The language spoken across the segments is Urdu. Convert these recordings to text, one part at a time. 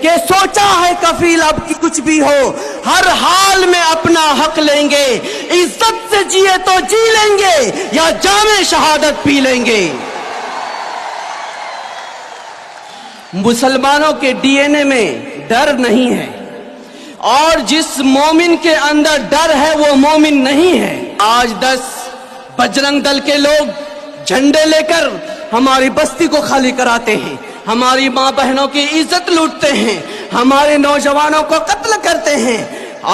کہ سوچا ہے کفیل اب کی کچھ بھی ہو، ہر حال میں اپنا حق لیں گے، عزت سے جیے تو جی لیں گے یا جام شہادت پی لیں گے۔ مسلمانوں کے ڈی این اے میں ڈر نہیں ہے، اور جس مومن کے اندر ڈر ہے وہ مومن نہیں ہے۔ آج 10 بجرنگ دل کے لوگ جھنڈے لے کر ہماری بستی کو خالی کراتے ہیں، ہماری ماں بہنوں کی عزت لوٹتے ہیں، ہمارے نوجوانوں کو قتل کرتے ہیں۔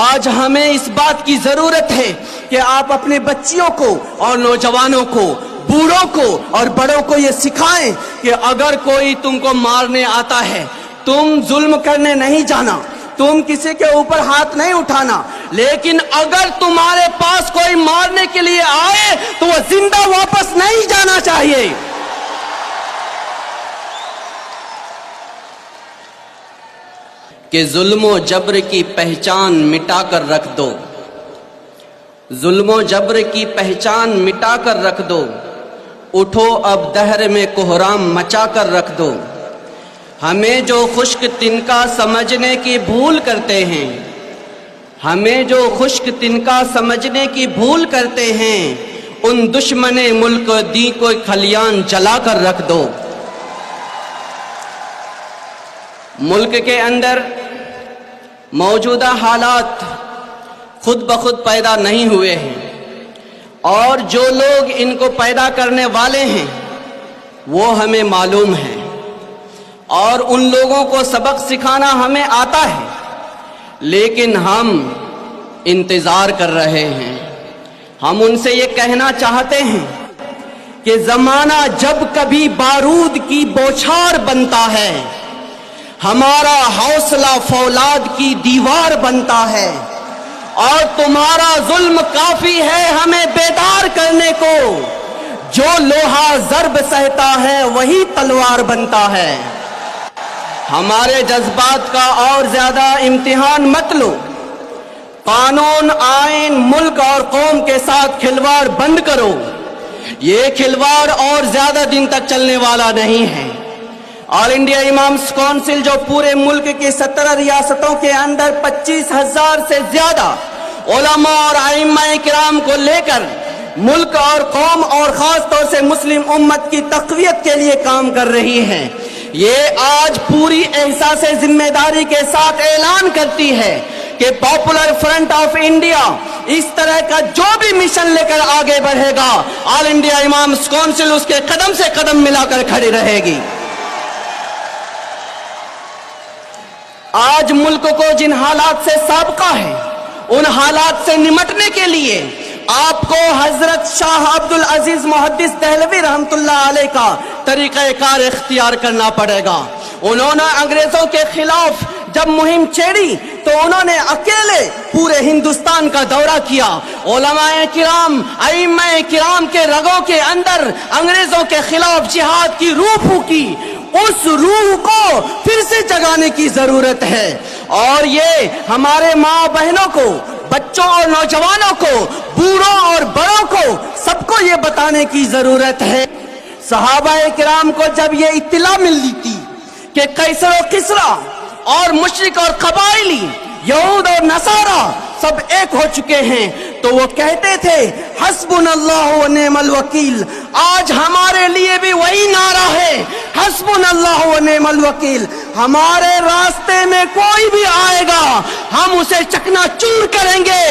آج ہمیں اس بات کی ضرورت ہے کہ آپ اپنے بچیوں کو اور نوجوانوں کو، بوڑھوں کو اور بڑوں کو یہ سکھائیں کہ اگر کوئی تم کو مارنے آتا ہے، تم ظلم کرنے نہیں جانا، تم کسی کے اوپر ہاتھ نہیں اٹھانا، لیکن اگر تمہارے پاس کوئی مارنے کے لیے آئے تو وہ زندہ واپس نہیں جانا چاہیے۔ کہ ظلم و جبر کی پہچان مٹا کر رکھ دو، ظلم و جبر کی پہچان مٹا کر رکھ دو، اٹھو اب دہر میں کوہرام مچا کر رکھ دو۔ ہمیں جو خشک تنکا سمجھنے کی بھول کرتے ہیں، ہمیں جو خشک تنکا سمجھنے کی بھول کرتے ہیں، ان دشمن ملک دی کو کھلیان جلا کر رکھ دو۔ ملک کے اندر موجودہ حالات خود بخود پیدا نہیں ہوئے ہیں، اور جو لوگ ان کو پیدا کرنے والے ہیں وہ ہمیں معلوم ہے، اور ان لوگوں کو سبق سکھانا ہمیں آتا ہے، لیکن ہم انتظار کر رہے ہیں۔ ہم ان سے یہ کہنا چاہتے ہیں کہ زمانہ جب کبھی بارود کی بوچھار بنتا ہے، ہمارا حوصلہ فولاد کی دیوار بنتا ہے، اور تمہارا ظلم کافی ہے ہمیں بیدار کرنے کو۔ جو لوہا ضرب سہتا ہے وہی تلوار بنتا ہے۔ ہمارے جذبات کا اور زیادہ امتحان مت لو۔ قانون، آئین، ملک اور قوم کے ساتھ کھلواڑ بند کرو۔ یہ کھلواڑ اور زیادہ دن تک چلنے والا نہیں ہے۔ آل انڈیا امامز کونسل جو پورے ملک کی 17 ریاستوں کے اندر 25,000 سے زیادہ علماء اور ائمہ کرام کو لے کر ملک اور قوم اور خاص طور سے مسلم امت کی تقویت کے لیے کام کر رہی ہے، یہ آج پوری احساس ذمہ داری کے ساتھ اعلان کرتی ہے کہ پاپولر فرنٹ آف انڈیا اس طرح کا جو بھی مشن لے کر آگے بڑھے گا، آل انڈیا امامز کونسل اس کے قدم سے قدم ملا کر کھڑی رہے گی۔ آج ملک کو جن حالات سے سابقہ ہے، ان حالات سے نمٹنے کے لیے آپ کو حضرت شاہ عبد العزیز محدث دہلوی رحمت اللہ علیہ کا طریقہ کار اختیار کرنا پڑے گا۔ انہوں نے انگریزوں کے خلاف جب مہم چھیڑی تو انہوں نے اکیلے پورے ہندوستان کا دورہ کیا، علماء کرام، ائمہ کرام کے رگوں کے اندر انگریزوں کے خلاف جہاد کی روح پھونکی۔ اس روح کو پھر سے جگانے کی ضرورت ہے، اور یہ ہمارے ماں بہنوں کو، بچوں اور نوجوانوں کو، بوڑھوں اور بڑوں کو سب کو یہ بتانے کی ضرورت ہے۔ صحابہ کرام کو جب یہ اطلاع ملی تھی کہ قیصر و کسریٰ اور مشرک اور قبائلی، یہود اور نصارہ سب ایک ہو چکے ہیں، تو وہ کہتے تھے حسبنا اللہ و نعم الوکیل۔ آج ہمارے لیے بھی وہی نعرہ ہے، حسبنا اللہ و نعم الوکیل۔ ہمارے راستے میں کوئی بھی آئے گا ہم اسے چکنا چور کریں گے،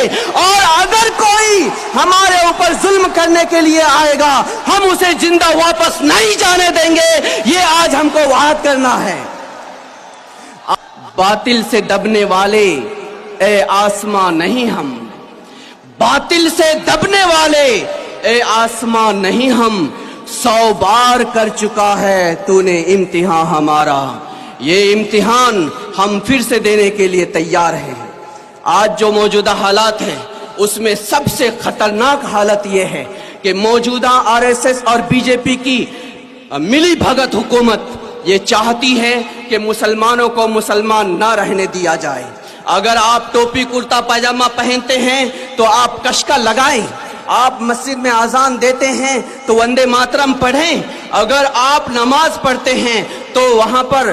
اور اگر کوئی ہمارے اوپر ظلم کرنے کے لیے آئے گا ہم اسے زندہ واپس نہیں جانے دیں گے۔ یہ آج ہم کو وعد کرنا ہے۔ باطل سے دبنے والے اے آسماں نہیں ہم، باطل سے دبنے والے اے آسماں نہیں ہم، 100 بار کر چکا ہے تو نے امتحان ہمارا، یہ امتحان ہم پھر سے دینے کے لیے تیار ہیں۔ آج جو موجودہ حالات ہیں اس میں سب سے خطرناک حالت یہ ہے کہ موجودہ RSS اور BJP کی ملی بھگت حکومت یہ چاہتی ہے کہ مسلمانوں کو مسلمان نہ رہنے دیا جائے۔ اگر آپ ٹوپی کرتا پاجامہ پہنتے ہیں تو آپ کشکا لگائیں، آپ مسجد میں اذان دیتے ہیں تو وندے ماترم پڑھیں، اگر آپ نماز پڑھتے ہیں تو وہاں پر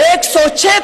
106